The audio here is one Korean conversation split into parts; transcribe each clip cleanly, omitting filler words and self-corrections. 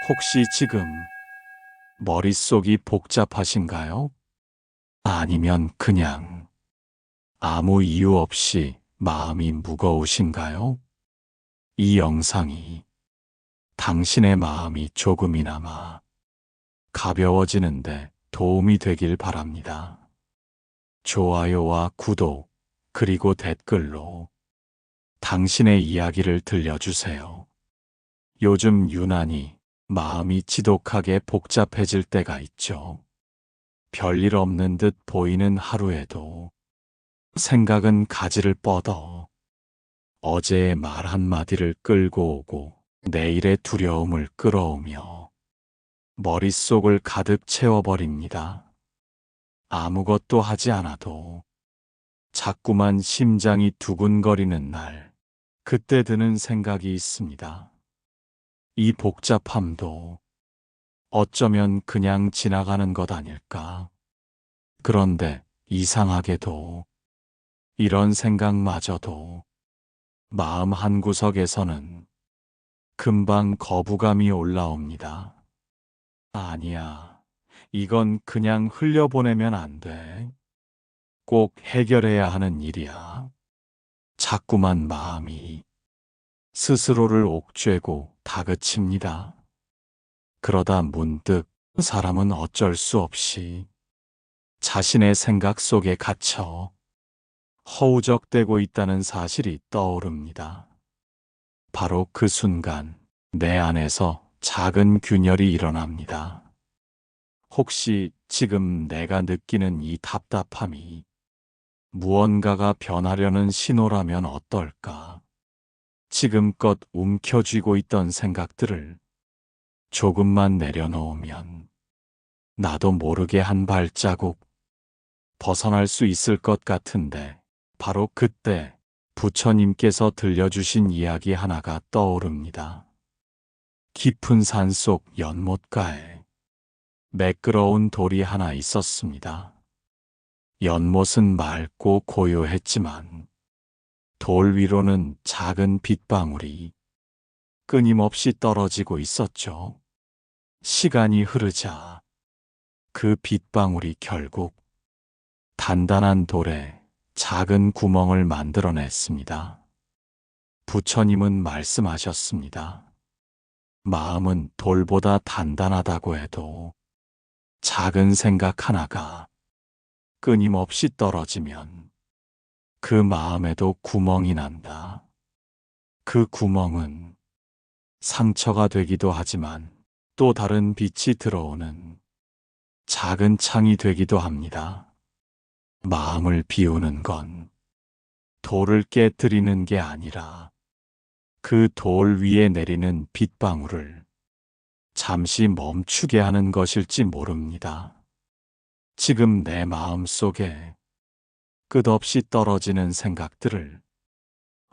혹시 지금 머릿속이 복잡하신가요? 아니면 그냥 아무 이유 없이 마음이 무거우신가요? 이 영상이 당신의 마음이 조금이나마 가벼워지는데 도움이 되길 바랍니다. 좋아요와 구독, 그리고 댓글로 당신의 이야기를 들려주세요. 요즘 유난히 마음이 지독하게 복잡해질 때가 있죠. 별일 없는 듯 보이는 하루에도 생각은 가지를 뻗어 어제의 말 한마디를 끌고 오고 내일의 두려움을 끌어오며 머릿속을 가득 채워버립니다. 아무것도 하지 않아도 자꾸만 심장이 두근거리는 날, 그때 드는 생각이 있습니다. 이 복잡함도 어쩌면 그냥 지나가는 것 아닐까? 그런데 이상하게도 이런 생각마저도 마음 한구석에서는 금방 거부감이 올라옵니다. 아니야, 이건 그냥 흘려보내면 안 돼. 꼭 해결해야 하는 일이야. 자꾸만 마음이 스스로를 옥죄고 다그칩니다. 그러다 문득 사람은 어쩔 수 없이 자신의 생각 속에 갇혀 허우적대고 있다는 사실이 떠오릅니다. 바로 그 순간 내 안에서 작은 균열이 일어납니다. 혹시 지금 내가 느끼는 이 답답함이 무언가가 변하려는 신호라면 어떨까? 지금껏 움켜쥐고 있던 생각들을 조금만 내려놓으면 나도 모르게 한 발자국 벗어날 수 있을 것 같은데, 바로 그때 부처님께서 들려주신 이야기 하나가 떠오릅니다. 깊은 산속 연못가에 매끄러운 돌이 하나 있었습니다. 연못은 맑고 고요했지만 돌 위로는 작은 빗방울이 끊임없이 떨어지고 있었죠. 시간이 흐르자 그 빗방울이 결국 단단한 돌에 작은 구멍을 만들어냈습니다. 부처님은 말씀하셨습니다. 마음은 돌보다 단단하다고 해도 작은 생각 하나가 끊임없이 떨어지면 그 마음에도 구멍이 난다. 그 구멍은 상처가 되기도 하지만 또 다른 빛이 들어오는 작은 창이 되기도 합니다. 마음을 비우는 건 돌을 깨뜨리는 게 아니라 그 돌 위에 내리는 빗방울을 잠시 멈추게 하는 것일지 모릅니다. 지금 내 마음 속에 끝없이 떨어지는 생각들을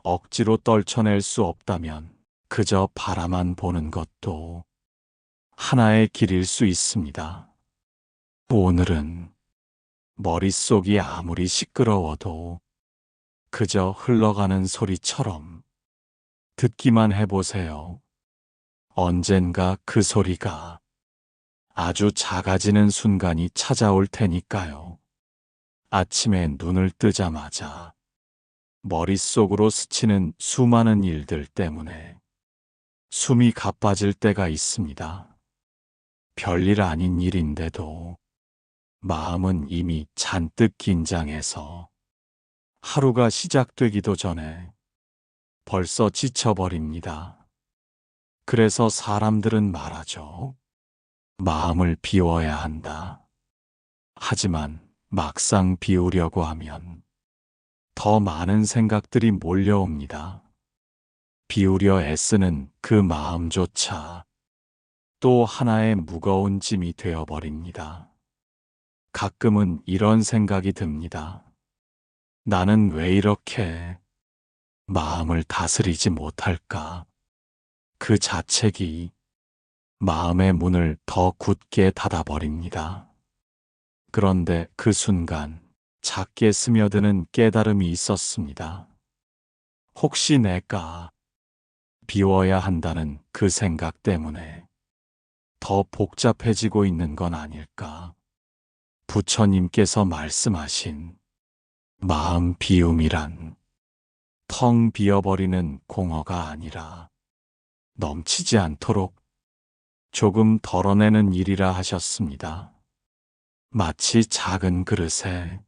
억지로 떨쳐낼 수 없다면 그저 바라만 보는 것도 하나의 길일 수 있습니다. 오늘은 머릿속이 아무리 시끄러워도 그저 흘러가는 소리처럼 듣기만 해보세요. 언젠가 그 소리가 아주 작아지는 순간이 찾아올 테니까요. 아침에 눈을 뜨자마자 머릿속으로 스치는 수많은 일들 때문에 숨이 가빠질 때가 있습니다. 별일 아닌 일인데도 마음은 이미 잔뜩 긴장해서 하루가 시작되기도 전에 벌써 지쳐버립니다. 그래서 사람들은 말하죠. 마음을 비워야 한다. 하지만 막상 비우려고 하면 더 많은 생각들이 몰려옵니다. 비우려 애쓰는 그 마음조차 또 하나의 무거운 짐이 되어버립니다. 가끔은 이런 생각이 듭니다. 나는 왜 이렇게 마음을 다스리지 못할까? 그 자책이 마음의 문을 더 굳게 닫아버립니다. 그런데 그 순간 작게 스며드는 깨달음이 있었습니다. 혹시 내가 비워야 한다는 그 생각 때문에 더 복잡해지고 있는 건 아닐까? 부처님께서 말씀하신 마음 비움이란 텅 비어버리는 공허가 아니라 넘치지 않도록 조금 덜어내는 일이라 하셨습니다. 마치 작은 그릇에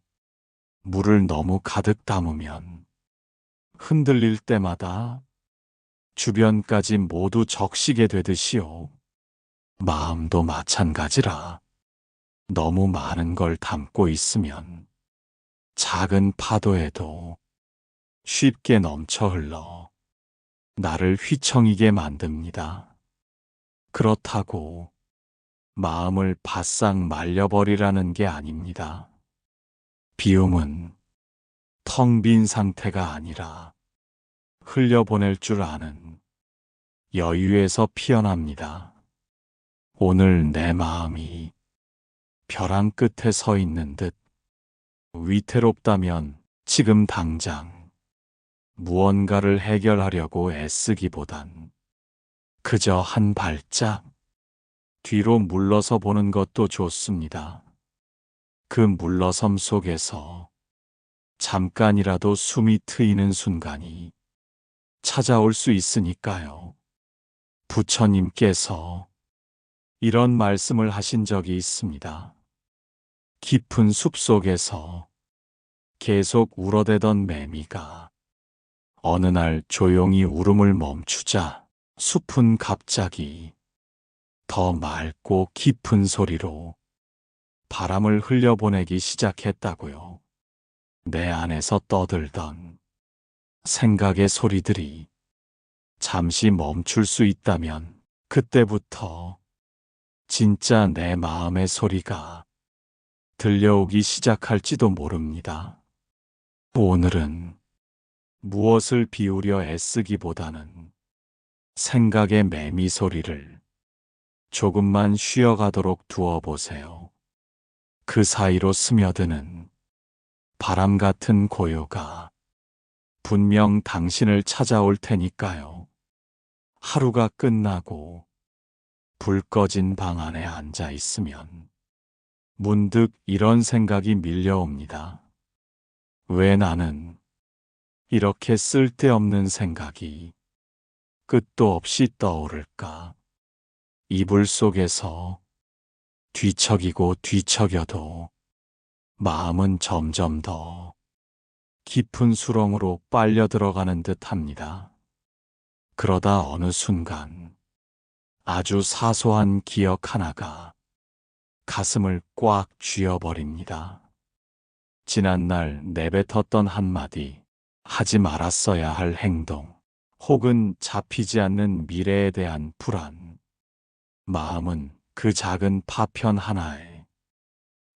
물을 너무 가득 담으면 흔들릴 때마다 주변까지 모두 적시게 되듯이요. 마음도 마찬가지라. 너무 많은 걸 담고 있으면 작은 파도에도 쉽게 넘쳐 흘러 나를 휘청이게 만듭니다. 그렇다고 마음을 바싹 말려버리라는 게 아닙니다. 비움은 텅 빈 상태가 아니라 흘려보낼 줄 아는 여유에서 피어납니다. 오늘 내 마음이 벼랑 끝에 서 있는 듯 위태롭다면 지금 당장 무언가를 해결하려고 애쓰기보단 그저 한 발짝 뒤로 물러서 보는 것도 좋습니다. 그 물러섬 속에서 잠깐이라도 숨이 트이는 순간이 찾아올 수 있으니까요. 부처님께서 이런 말씀을 하신 적이 있습니다. 깊은 숲 속에서 계속 울어대던 매미가 어느 날 조용히 울음을 멈추자 숲은 갑자기 더 맑고 깊은 소리로 바람을 흘려보내기 시작했다고요. 내 안에서 떠들던 생각의 소리들이 잠시 멈출 수 있다면 그때부터 진짜 내 마음의 소리가 들려오기 시작할지도 모릅니다. 오늘은 무엇을 비우려 애쓰기보다는 생각의 매미 소리를 조금만 쉬어가도록 두어보세요. 그 사이로 스며드는 바람 같은 고요가 분명 당신을 찾아올 테니까요. 하루가 끝나고 불 꺼진 방 안에 앉아 있으면 문득 이런 생각이 밀려옵니다. 왜 나는 이렇게 쓸데없는 생각이 끝도 없이 떠오를까? 이불 속에서 뒤척이고 뒤척여도 마음은 점점 더 깊은 수렁으로 빨려 들어가는 듯 합니다. 그러다 어느 순간 아주 사소한 기억 하나가 가슴을 꽉 쥐어버립니다. 지난날 내뱉었던 한마디, 하지 말았어야 할 행동, 혹은 잡히지 않는 미래에 대한 불안. 마음은 그 작은 파편 하나에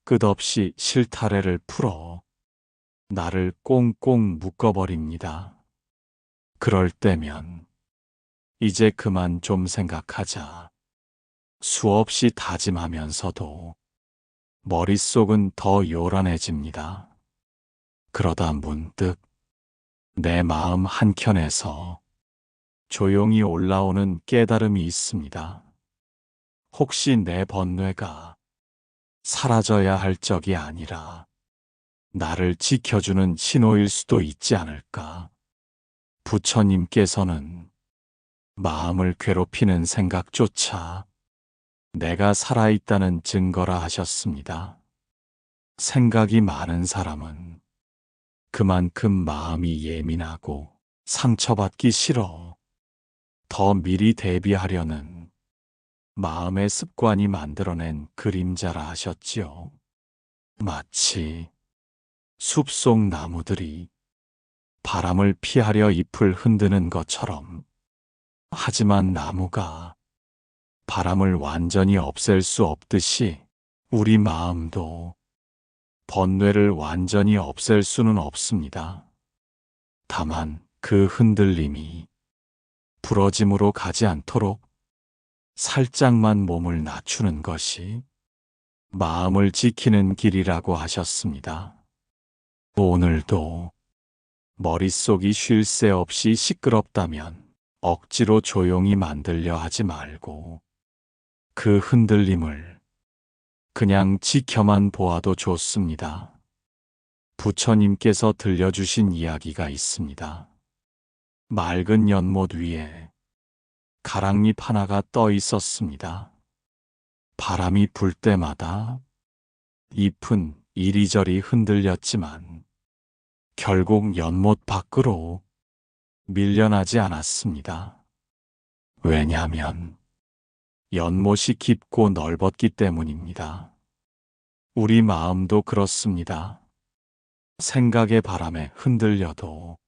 끝없이 실타래를 풀어 나를 꽁꽁 묶어버립니다. 그럴 때면 이제 그만 좀 생각하자. 수없이 다짐하면서도 머릿속은 더 요란해집니다. 그러다 문득 내 마음 한켠에서 조용히 올라오는 깨달음이 있습니다. 혹시 내 번뇌가 사라져야 할 적이 아니라 나를 지켜주는 신호일 수도 있지 않을까? 부처님께서는 마음을 괴롭히는 생각조차 내가 살아있다는 증거라 하셨습니다. 생각이 많은 사람은 그만큼 마음이 예민하고 상처받기 싫어 더 미리 대비하려는 마음의 습관이 만들어낸 그림자라 하셨지요. 마치 숲속 나무들이 바람을 피하려 잎을 흔드는 것처럼. 하지만 나무가 바람을 완전히 없앨 수 없듯이 우리 마음도 번뇌를 완전히 없앨 수는 없습니다. 다만 그 흔들림이 부러짐으로 가지 않도록 살짝만 몸을 낮추는 것이 마음을 지키는 길이라고 하셨습니다. 오늘도 머릿속이 쉴 새 없이 시끄럽다면 억지로 조용히 만들려 하지 말고 그 흔들림을 그냥 지켜만 보아도 좋습니다. 부처님께서 들려주신 이야기가 있습니다. 맑은 연못 위에 가랑잎 하나가 떠 있었습니다. 바람이 불 때마다 잎은 이리저리 흔들렸지만 결국 연못 밖으로 밀려나지 않았습니다. 왜냐하면 연못이 깊고 넓었기 때문입니다. 우리 마음도 그렇습니다. 생각의 바람에 흔들려도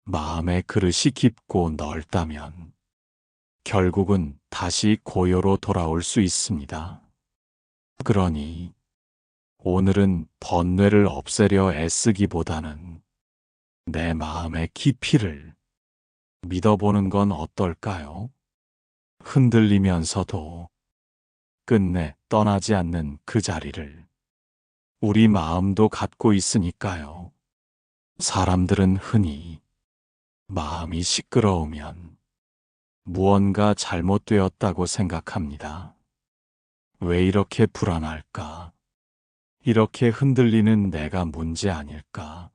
마음의 그릇이 깊고 넓다면 결국은 다시 고요로 돌아올 수 있습니다. 그러니 오늘은 번뇌를 없애려 애쓰기보다는 내 마음의 깊이를 믿어보는 건 어떨까요? 흔들리면서도 끝내 떠나지 않는 그 자리를 우리 마음도 갖고 있으니까요. 사람들은 흔히 마음이 시끄러우면 무언가 잘못되었다고 생각합니다. 왜 이렇게 불안할까? 이렇게 흔들리는 내가 문제 아닐까?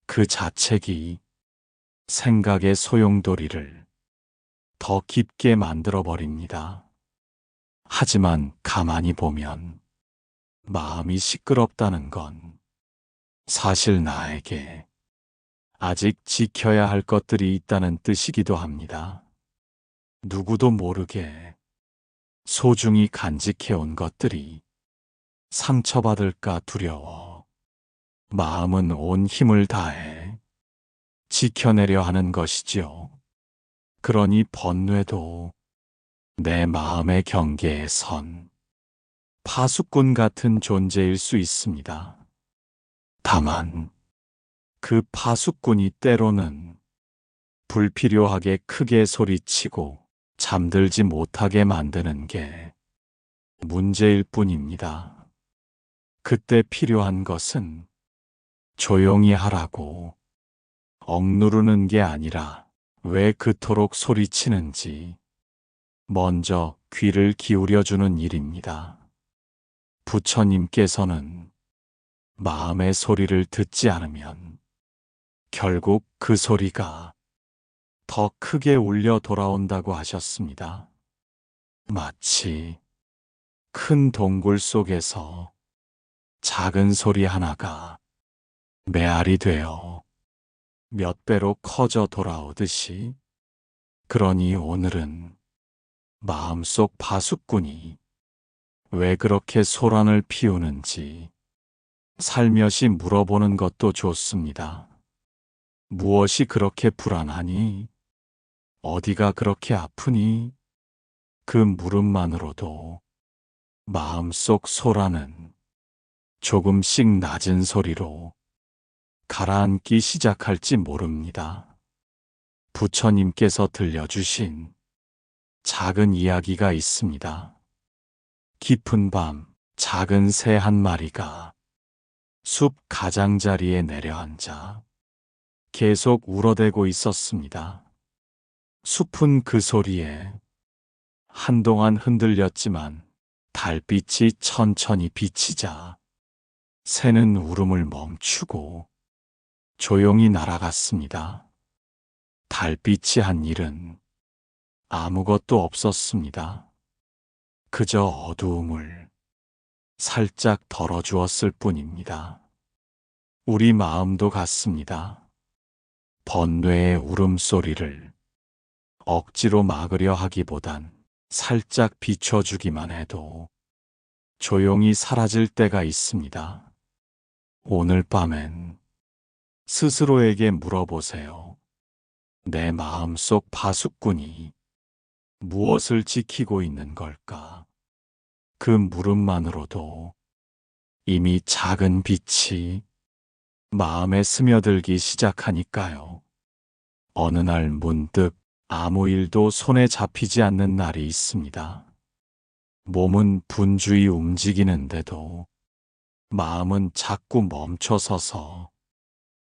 그 자책이 생각의 소용돌이를 더 깊게 만들어버립니다. 하지만 가만히 보면 마음이 시끄럽다는 건 사실 나에게 아직 지켜야 할 것들이 있다는 뜻이기도 합니다. 누구도 모르게 소중히 간직해온 것들이 상처받을까 두려워 마음은 온 힘을 다해 지켜내려 하는 것이지요. 그러니 번뇌도 내 마음의 경계에 선 파수꾼 같은 존재일 수 있습니다. 다만 그 파수꾼이 때로는 불필요하게 크게 소리치고 잠들지 못하게 만드는 게 문제일 뿐입니다. 그때 필요한 것은 조용히 하라고 억누르는 게 아니라 왜 그토록 소리치는지 먼저 귀를 기울여주는 일입니다. 부처님께서는 마음의 소리를 듣지 않으면 결국 그 소리가 더 크게 울려 돌아온다고 하셨습니다. 마치 큰 동굴 속에서 작은 소리 하나가 메아리 되어 몇 배로 커져 돌아오듯이, 그러니 오늘은 마음속 파수꾼이 왜 그렇게 소란을 피우는지 살며시 물어보는 것도 좋습니다. 무엇이 그렇게 불안하니? 어디가 그렇게 아프니? 그 물음만으로도 마음속 소란은 조금씩 낮은 소리로 가라앉기 시작할지 모릅니다. 부처님께서 들려주신 작은 이야기가 있습니다. 깊은 밤, 작은 새 한 마리가 숲 가장자리에 내려앉아 계속 울어대고 있었습니다. 숲은 그 소리에 한동안 흔들렸지만 달빛이 천천히 비치자 새는 울음을 멈추고 조용히 날아갔습니다. 달빛이 한 일은 아무것도 없었습니다. 그저 어두움을 살짝 덜어주었을 뿐입니다. 우리 마음도 같습니다. 번뇌의 울음소리를 억지로 막으려 하기보단 살짝 비춰주기만 해도 조용히 사라질 때가 있습니다. 오늘 밤엔 스스로에게 물어보세요. 내 마음속 파수꾼이 무엇을 지키고 있는 걸까? 그 물음만으로도 이미 작은 빛이 마음에 스며들기 시작하니까요. 어느 날 문득 아무 일도 손에 잡히지 않는 날이 있습니다. 몸은 분주히 움직이는데도 마음은 자꾸 멈춰서서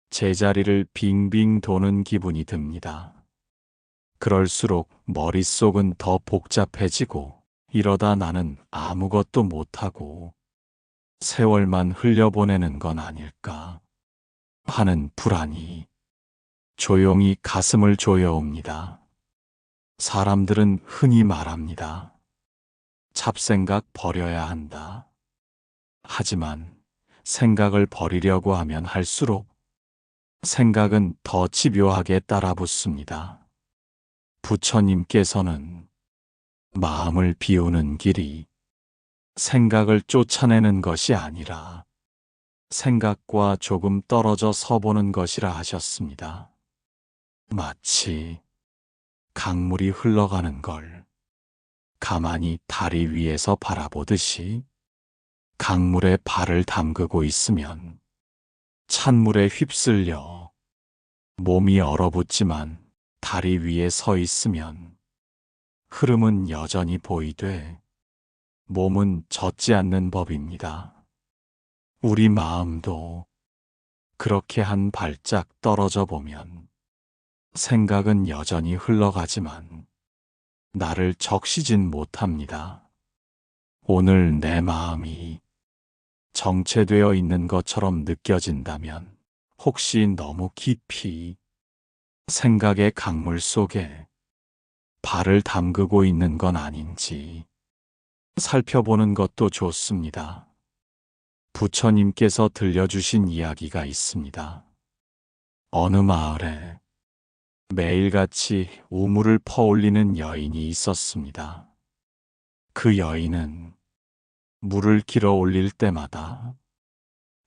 제자리를 빙빙 도는 기분이 듭니다. 그럴수록 머릿속은 더 복잡해지고 이러다 나는 아무것도 못하고 세월만 흘려보내는 건 아닐까 하는 불안이 조용히 가슴을 조여옵니다. 사람들은 흔히 말합니다. 잡생각 버려야 한다. 하지만 생각을 버리려고 하면 할수록 생각은 더 집요하게 따라붙습니다. 부처님께서는 마음을 비우는 길이 생각을 쫓아내는 것이 아니라 생각과 조금 떨어져 서보는 것이라 하셨습니다. 마치 강물이 흘러가는 걸 가만히 다리 위에서 바라보듯이 강물에 발을 담그고 있으면 찬물에 휩쓸려 몸이 얼어붙지만 다리 위에 서 있으면 흐름은 여전히 보이되 몸은 젖지 않는 법입니다. 우리 마음도 그렇게 한 발짝 떨어져 보면 생각은 여전히 흘러가지만 나를 적시진 못합니다. 오늘 내 마음이 정체되어 있는 것처럼 느껴진다면 혹시 너무 깊이 생각의 강물 속에 발을 담그고 있는 건 아닌지 살펴보는 것도 좋습니다. 부처님께서 들려주신 이야기가 있습니다. 어느 마을에 매일같이 우물을 퍼올리는 여인이 있었습니다. 그 여인은 물을 길어 올릴 때마다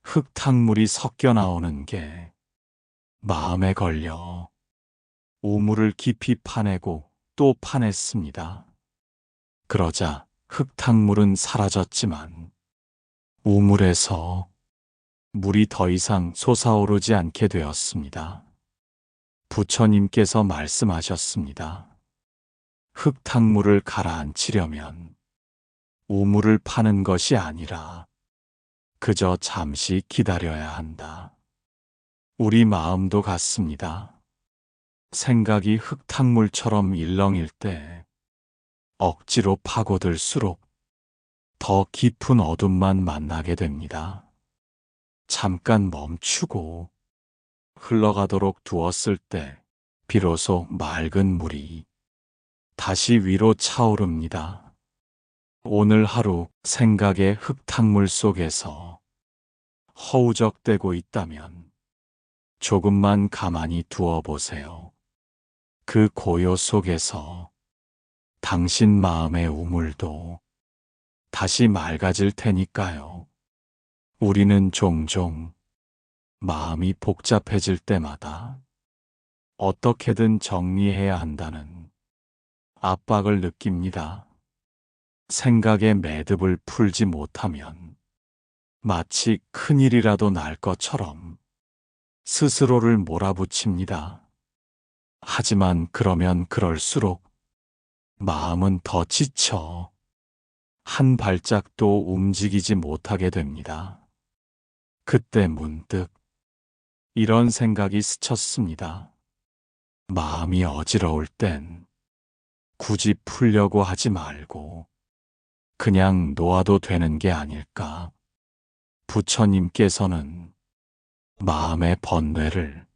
흙탕물이 섞여 나오는 게 마음에 걸려 우물을 깊이 파내고 또 파냈습니다. 그러자 흙탕물은 사라졌지만 우물에서 물이 더 이상 솟아오르지 않게 되었습니다. 부처님께서 말씀하셨습니다. 흙탕물을 가라앉히려면 우물을 파는 것이 아니라 그저 잠시 기다려야 한다. 우리 마음도 같습니다. 생각이 흙탕물처럼 일렁일 때 억지로 파고들수록 더 깊은 어둠만 만나게 됩니다. 잠깐 멈추고 흘러가도록 두었을 때 비로소 맑은 물이 다시 위로 차오릅니다. 오늘 하루 생각의 흙탕물 속에서 허우적대고 있다면 조금만 가만히 두어 보세요. 그 고요 속에서 당신 마음의 우물도 다시 맑아질 테니까요. 우리는 종종 마음이 복잡해질 때마다 어떻게든 정리해야 한다는 압박을 느낍니다. 생각의 매듭을 풀지 못하면 마치 큰일이라도 날 것처럼 스스로를 몰아붙입니다. 하지만 그러면 그럴수록 마음은 더 지쳐 한 발짝도 움직이지 못하게 됩니다. 그때 문득 이런 생각이 스쳤습니다. 마음이 어지러울 땐 굳이 풀려고 하지 말고 그냥 놓아도 되는 게 아닐까. 부처님께서는 마음의 번뇌를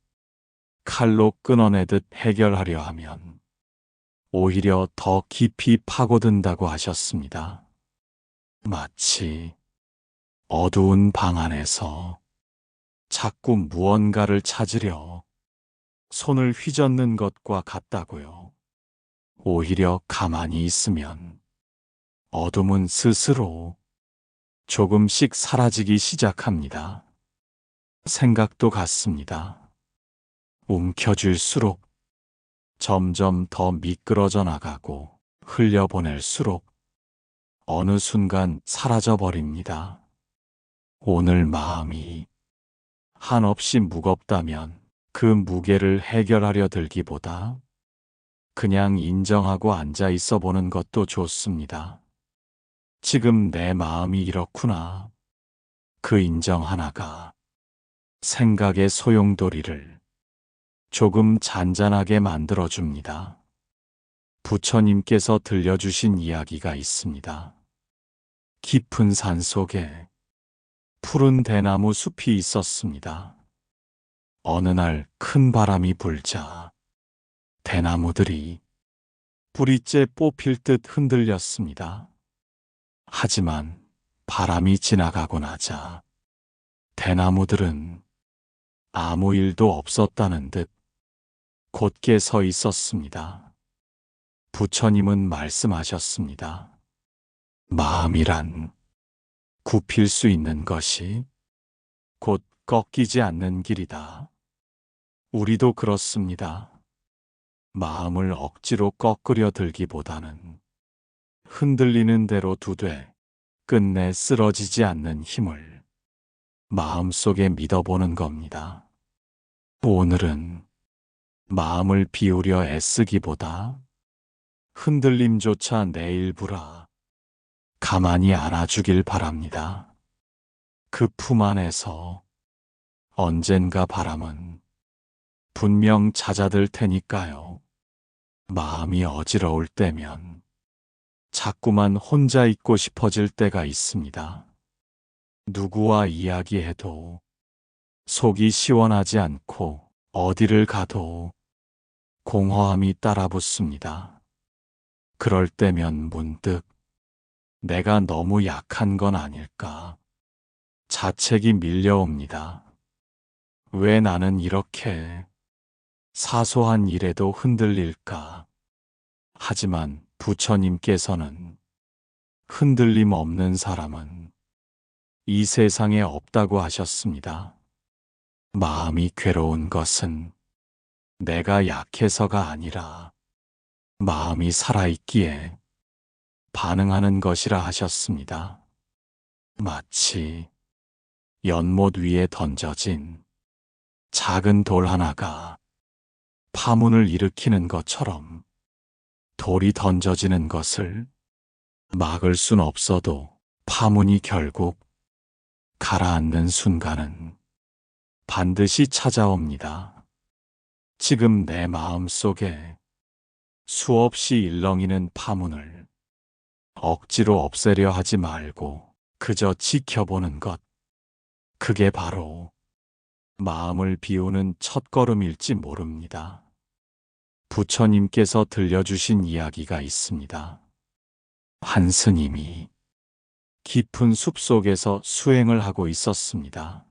칼로 끊어내듯 해결하려 하면 오히려 더 깊이 파고든다고 하셨습니다. 마치 어두운 방 안에서 자꾸 무언가를 찾으려 손을 휘젓는 것과 같다고요. 오히려 가만히 있으면 어둠은 스스로 조금씩 사라지기 시작합니다. 생각도 같습니다. 움켜쥘수록 점점 더 미끄러져 나가고 흘려보낼수록 어느 순간 사라져 버립니다. 오늘 마음이 한없이 무겁다면 그 무게를 해결하려 들기보다 그냥 인정하고 앉아 있어 보는 것도 좋습니다. 지금 내 마음이 이렇구나. 그 인정 하나가 생각의 소용돌이를 조금 잔잔하게 만들어줍니다. 부처님께서 들려주신 이야기가 있습니다. 깊은 산 속에 푸른 대나무 숲이 있었습니다. 어느 날 큰 바람이 불자 대나무들이 뿌리째 뽑힐 듯 흔들렸습니다. 하지만 바람이 지나가고 나자 대나무들은 아무 일도 없었다는 듯 곧게 서 있었습니다. 부처님은 말씀하셨습니다. 마음이란 굽힐 수 있는 것이 곧 꺾이지 않는 길이다. 우리도 그렇습니다. 마음을 억지로 꺾으려 들기보다는 흔들리는 대로 두되 끝내 쓰러지지 않는 힘을 마음속에 믿어보는 겁니다. 오늘은 마음을 비우려 애쓰기보다 흔들림조차 내 일부라 가만히 안아주길 바랍니다. 그 품 안에서 언젠가 바람은 분명 잦아들 테니까요. 마음이 어지러울 때면 자꾸만 혼자 있고 싶어질 때가 있습니다. 누구와 이야기해도 속이 시원하지 않고 어디를 가도 공허함이 따라붙습니다. 그럴 때면 문득 내가 너무 약한 건 아닐까 자책이 밀려옵니다. 왜 나는 이렇게 사소한 일에도 흔들릴까? 하지만 부처님께서는 흔들림 없는 사람은 이 세상에 없다고 하셨습니다. 마음이 괴로운 것은 내가 약해서가 아니라 마음이 살아있기에 반응하는 것이라 하셨습니다. 마치 연못 위에 던져진 작은 돌 하나가 파문을 일으키는 것처럼 돌이 던져지는 것을 막을 순 없어도 파문이 결국 가라앉는 순간은 반드시 찾아옵니다. 지금 내 마음 속에 수없이 일렁이는 파문을 억지로 없애려 하지 말고 그저 지켜보는 것. 그게 바로 마음을 비우는 첫걸음일지 모릅니다. 부처님께서 들려주신 이야기가 있습니다. 한 스님이 깊은 숲속에서 수행을 하고 있었습니다.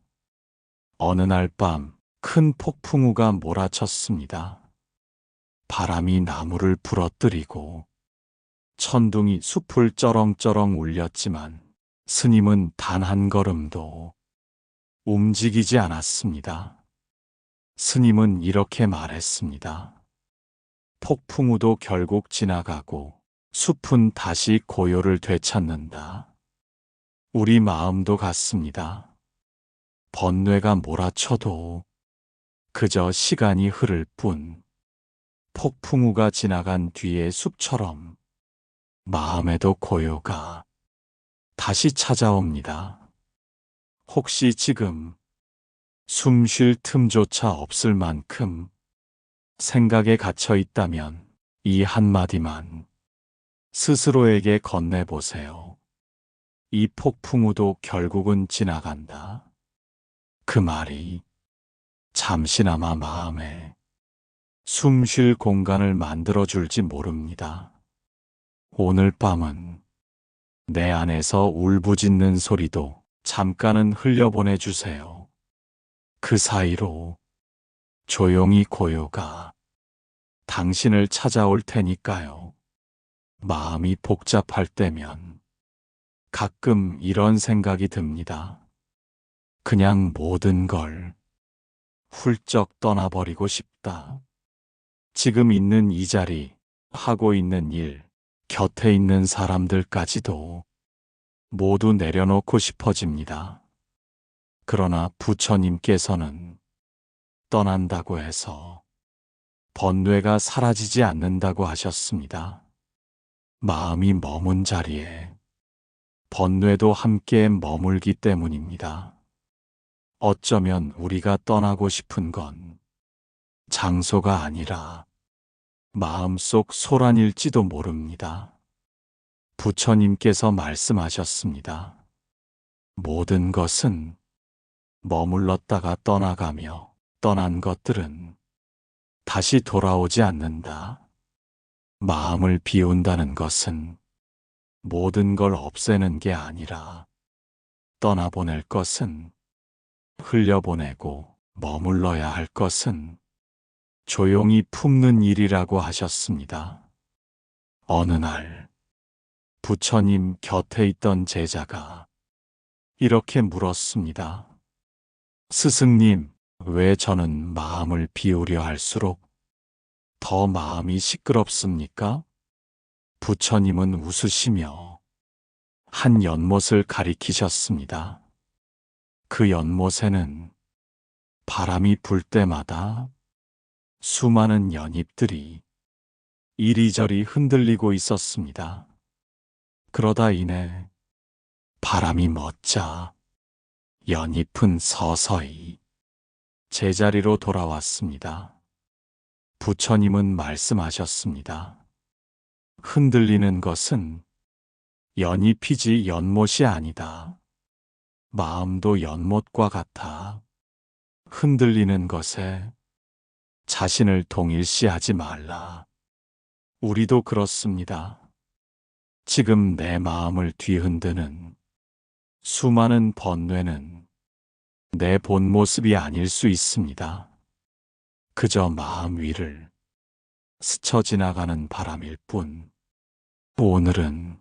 어느 날 밤 큰 폭풍우가 몰아쳤습니다. 바람이 나무를 부러뜨리고 천둥이 숲을 쩌렁쩌렁 울렸지만 스님은 단 한 걸음도 움직이지 않았습니다. 스님은 이렇게 말했습니다. 폭풍우도 결국 지나가고 숲은 다시 고요를 되찾는다. 우리 마음도 같습니다. 번뇌가 몰아쳐도 그저 시간이 흐를 뿐 폭풍우가 지나간 뒤의 숲처럼 마음에도 고요가 다시 찾아옵니다. 혹시 지금 숨 쉴 틈조차 없을 만큼 생각에 갇혀 있다면 이 한마디만 스스로에게 건네보세요. 이 폭풍우도 결국은 지나간다. 그 말이 잠시나마 마음에 숨 쉴 공간을 만들어줄지 모릅니다. 오늘 밤은 내 안에서 울부짖는 소리도 잠깐은 흘려보내주세요. 그 사이로 조용히 고요가 당신을 찾아올 테니까요. 마음이 복잡할 때면 가끔 이런 생각이 듭니다. 그냥 모든 걸 훌쩍 떠나버리고 싶다. 지금 있는 이 자리, 하고 있는 일, 곁에 있는 사람들까지도 모두 내려놓고 싶어집니다. 그러나 부처님께서는 떠난다고 해서 번뇌가 사라지지 않는다고 하셨습니다. 마음이 머문 자리에 번뇌도 함께 머물기 때문입니다. 어쩌면 우리가 떠나고 싶은 건 장소가 아니라 마음속 소란일지도 모릅니다. 부처님께서 말씀하셨습니다. 모든 것은 머물렀다가 떠나가며 떠난 것들은 다시 돌아오지 않는다. 마음을 비운다는 것은 모든 걸 없애는 게 아니라 떠나보낼 것은 흘려보내고 머물러야 할 것은 조용히 품는 일이라고 하셨습니다. 어느 날 부처님 곁에 있던 제자가 이렇게 물었습니다. 스승님, 왜 저는 마음을 비우려 할수록 더 마음이 시끄럽습니까? 부처님은 웃으시며 한 연못을 가리키셨습니다. 그 연못에는 바람이 불 때마다 수많은 연잎들이 이리저리 흔들리고 있었습니다. 그러다 이내 바람이 멎자 연잎은 서서히 제자리로 돌아왔습니다. 부처님은 말씀하셨습니다. 흔들리는 것은 연잎이지 연못이 아니다. 마음도 연못과 같아. 흔들리는 것에 자신을 동일시하지 말라. 우리도 그렇습니다. 지금 내 마음을 뒤흔드는 수많은 번뇌는 내 본 모습이 아닐 수 있습니다. 그저 마음 위를 스쳐 지나가는 바람일 뿐. 오늘은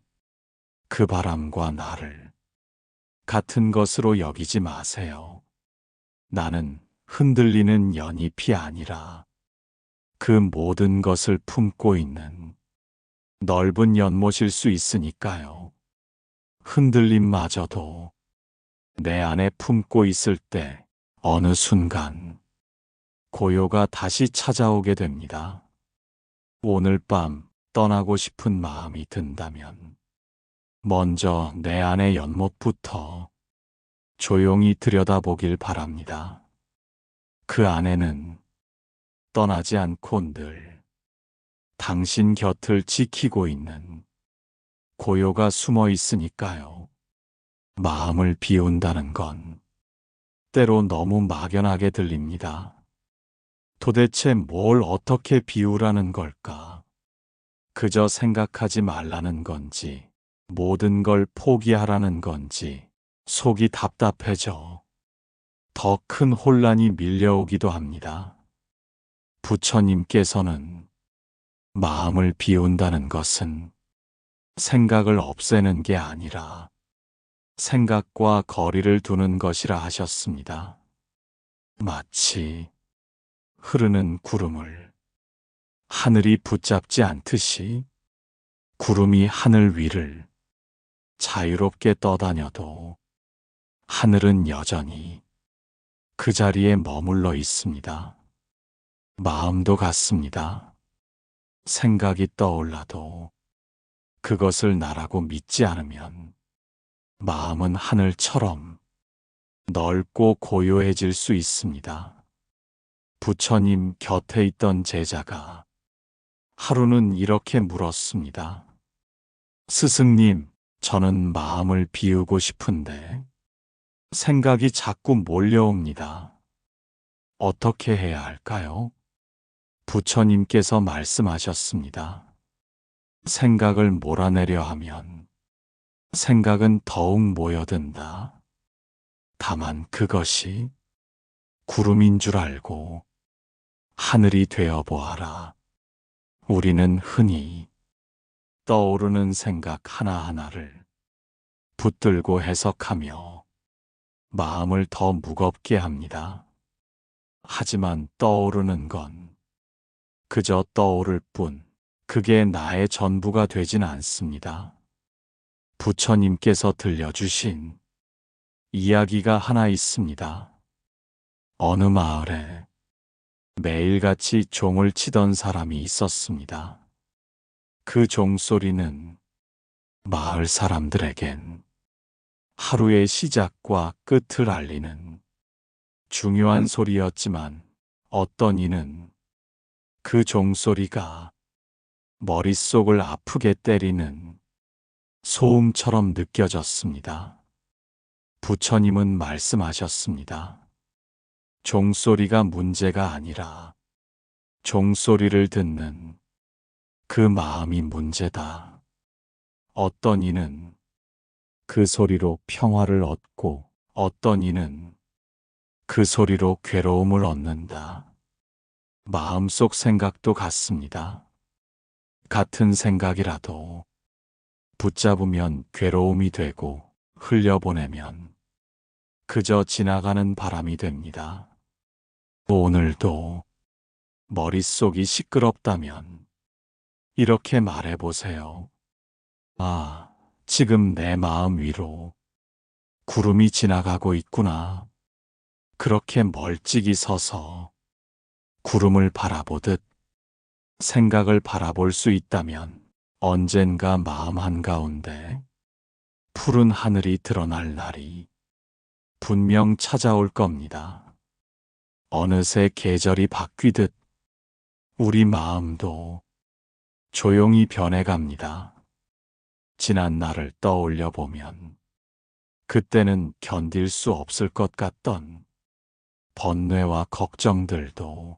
그 바람과 나를 같은 것으로 여기지 마세요. 나는 흔들리는 연잎이 아니라 그 모든 것을 품고 있는 넓은 연못일 수 있으니까요. 흔들림마저도 내 안에 품고 있을 때 어느 순간 고요가 다시 찾아오게 됩니다. 오늘 밤 떠나고 싶은 마음이 든다면 먼저 내 안의 연못부터 조용히 들여다보길 바랍니다. 그 안에는 떠나지 않고 늘 당신 곁을 지키고 있는 고요가 숨어 있으니까요. 마음을 비운다는 건 때로 너무 막연하게 들립니다. 도대체 뭘 어떻게 비우라는 걸까? 그저 생각하지 말라는 건지, 모든 걸 포기하라는 건지, 속이 답답해져 더 큰 혼란이 밀려오기도 합니다. 부처님께서는 마음을 비운다는 것은 생각을 없애는 게 아니라 생각과 거리를 두는 것이라 하셨습니다. 마치 흐르는 구름을 하늘이 붙잡지 않듯이 구름이 하늘 위를 자유롭게 떠다녀도 하늘은 여전히 그 자리에 머물러 있습니다. 마음도 같습니다. 생각이 떠올라도 그것을 나라고 믿지 않으면 마음은 하늘처럼 넓고 고요해질 수 있습니다. 부처님 곁에 있던 제자가 하루는 이렇게 물었습니다. 스승님, 저는 마음을 비우고 싶은데 생각이 자꾸 몰려옵니다. 어떻게 해야 할까요? 부처님께서 말씀하셨습니다. 생각을 몰아내려 하면 생각은 더욱 모여든다. 다만 그것이 구름인 줄 알고 하늘이 되어 보아라. 우리는 흔히 떠오르는 생각 하나하나를 붙들고 해석하며 마음을 더 무겁게 합니다. 하지만 떠오르는 건 그저 떠오를 뿐, 그게 나의 전부가 되진 않습니다. 부처님께서 들려주신 이야기가 하나 있습니다. 어느 마을에 매일같이 종을 치던 사람이 있었습니다. 그 종소리는 마을 사람들에겐 하루의 시작과 끝을 알리는 중요한 소리였지만 어떤 이는 그 종소리가 머릿속을 아프게 때리는 소음처럼 느껴졌습니다. 부처님은 말씀하셨습니다. 종소리가 문제가 아니라 종소리를 듣는 그 마음이 문제다. 어떤 이는 그 소리로 평화를 얻고 어떤 이는 그 소리로 괴로움을 얻는다. 마음속 생각도 같습니다. 같은 생각이라도 붙잡으면 괴로움이 되고 흘려보내면 그저 지나가는 바람이 됩니다. 오늘도 머릿속이 시끄럽다면 이렇게 말해보세요. 아, 지금 내 마음 위로 구름이 지나가고 있구나. 그렇게 멀찍이 서서 구름을 바라보듯 생각을 바라볼 수 있다면 언젠가 마음 한가운데 푸른 하늘이 드러날 날이 분명 찾아올 겁니다. 어느새 계절이 바뀌듯 우리 마음도 조용히 변해갑니다. 지난 날을 떠올려 보면 그때는 견딜 수 없을 것 같던 번뇌와 걱정들도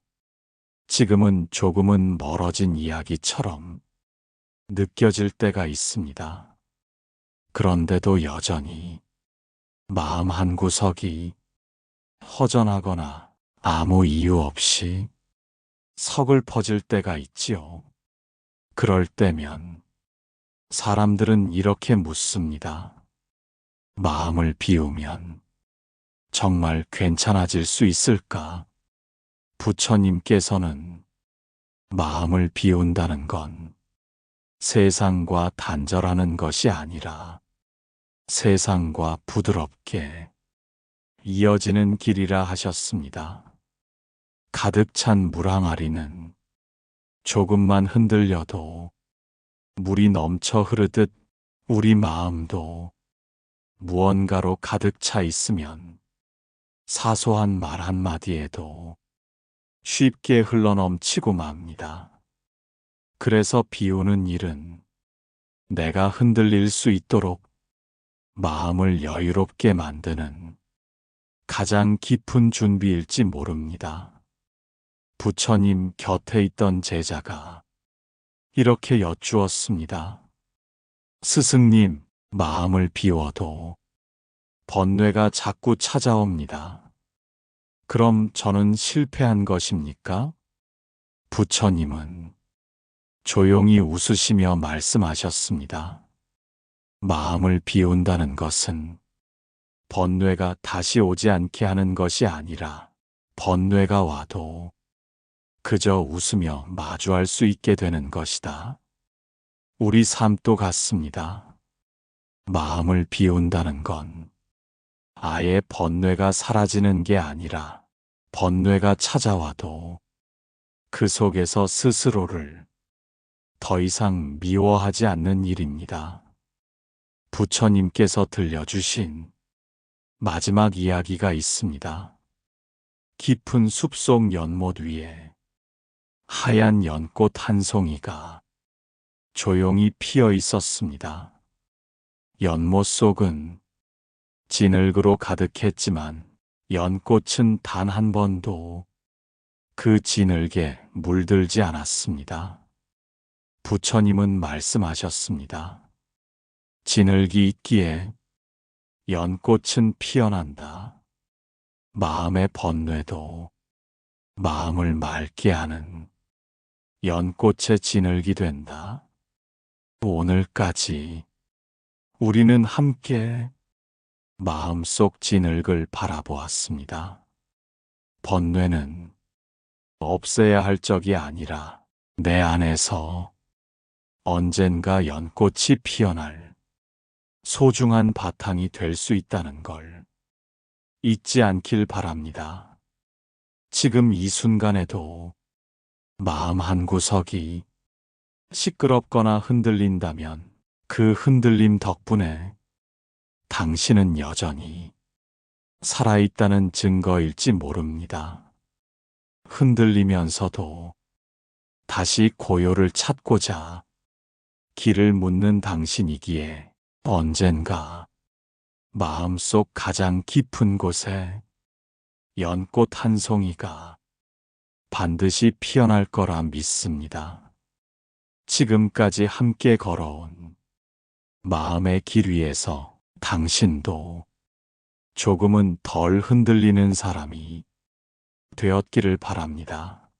지금은 조금은 멀어진 이야기처럼 느껴질 때가 있습니다. 그런데도 여전히 마음 한구석이 허전하거나 아무 이유 없이 서글퍼질 때가 있지요. 그럴 때면 사람들은 이렇게 묻습니다. 마음을 비우면 정말 괜찮아질 수 있을까? 부처님께서는 마음을 비운다는 건 세상과 단절하는 것이 아니라 세상과 부드럽게 이어지는 길이라 하셨습니다. 가득 찬 물항아리는 조금만 흔들려도 물이 넘쳐 흐르듯 우리 마음도 무언가로 가득 차 있으면 사소한 말 한마디에도 쉽게 흘러넘치고 맙니다. 그래서 비우는 일은 내가 흔들릴 수 있도록 마음을 여유롭게 만드는 가장 깊은 준비일지 모릅니다. 부처님 곁에 있던 제자가 이렇게 여쭈었습니다. 스승님, 마음을 비워도 번뇌가 자꾸 찾아옵니다. 그럼 저는 실패한 것입니까? 부처님은 조용히 웃으시며 말씀하셨습니다. 마음을 비운다는 것은 번뇌가 다시 오지 않게 하는 것이 아니라 번뇌가 와도 그저 웃으며 마주할 수 있게 되는 것이다. 우리 삶도 같습니다. 마음을 비운다는 건 아예 번뇌가 사라지는 게 아니라 번뇌가 찾아와도 그 속에서 스스로를 더 이상 미워하지 않는 일입니다. 부처님께서 들려주신 마지막 이야기가 있습니다. 깊은 숲속 연못 위에 하얀 연꽃 한 송이가 조용히 피어 있었습니다. 연못 속은 진흙으로 가득했지만 연꽃은 단 한 번도 그 진흙에 물들지 않았습니다. 부처님은 말씀하셨습니다. 진흙이 있기에 연꽃은 피어난다. 마음의 번뇌도 마음을 맑게 하는 연꽃의 진흙이 된다. 오늘까지 우리는 함께 마음속 진흙을 바라보았습니다. 번뇌는 없애야 할 적이 아니라 내 안에서 언젠가 연꽃이 피어날 소중한 바탕이 될 수 있다는 걸 잊지 않길 바랍니다. 지금 이 순간에도 마음 한구석이 시끄럽거나 흔들린다면 그 흔들림 덕분에 당신은 여전히 살아있다는 증거일지 모릅니다. 흔들리면서도 다시 고요를 찾고자 길을 묻는 당신이기에 언젠가 마음속 가장 깊은 곳에 연꽃 한 송이가 반드시 피어날 거라 믿습니다. 지금까지 함께 걸어온 마음의 길 위에서 당신도 조금은 덜 흔들리는 사람이 되었기를 바랍니다.